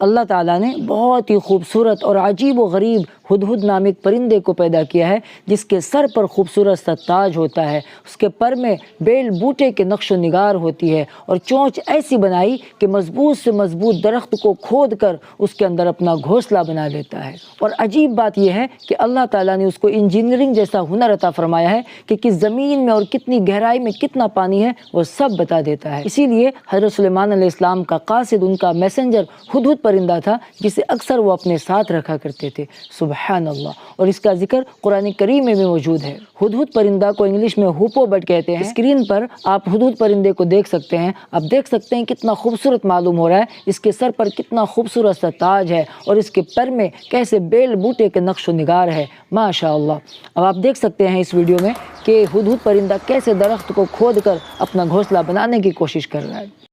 اللہ تعالیٰ نے بہت ہی خوبصورت اور عجیب و غریب ہدہد نام ایک پرندے کو پیدا کیا ہے، جس کے سر پر خوبصورت سا تاج ہوتا ہے، اس کے پر میں بیل بوٹے کے نقش و نگار ہوتی ہے، اور چونچ ایسی بنائی کہ مضبوط سے مضبوط درخت کو کھود کر اس کے اندر اپنا گھونسلہ بنا لیتا ہے۔ اور عجیب بات یہ ہے کہ اللہ تعالیٰ نے اس کو انجینئرنگ جیسا ہنر عطا فرمایا ہے کہ کس زمین میں اور کتنی گہرائی میں کتنا پانی ہے وہ سب بتا دیتا ہے۔ اسی لیے حضرت سلیمان علیہ السلام کا قاصد، ان کا میسنجر ہدہد پرندہ تھا، جسے اکثر وہ اپنے ساتھ رکھا کرتے تھے۔ سبحان اللہ! اور اس کا ذکر قرآن کریم میں بھی موجود ہے۔ ہدہد پرندہ کو انگلش میں ہوپو برڈ کہتے ہیں۔ اسکرین پر آپ ہدہد پرندے کو دیکھ سکتے ہیں۔ آپ دیکھ سکتے ہیں کتنا خوبصورت معلوم ہو رہا ہے، اس کے سر پر کتنا خوبصورت سا تاج ہے، اور اس کے پر میں کیسے بیل بوٹے کے نقش و نگار ہے، ماشاء اللہ۔ اب آپ دیکھ سکتے ہیں اس ویڈیو میں کہ ہدہد پرندہ کیسے درخت کو کھود کر اپنا گھونسلہ بنانے کی کوشش کر رہا ہے۔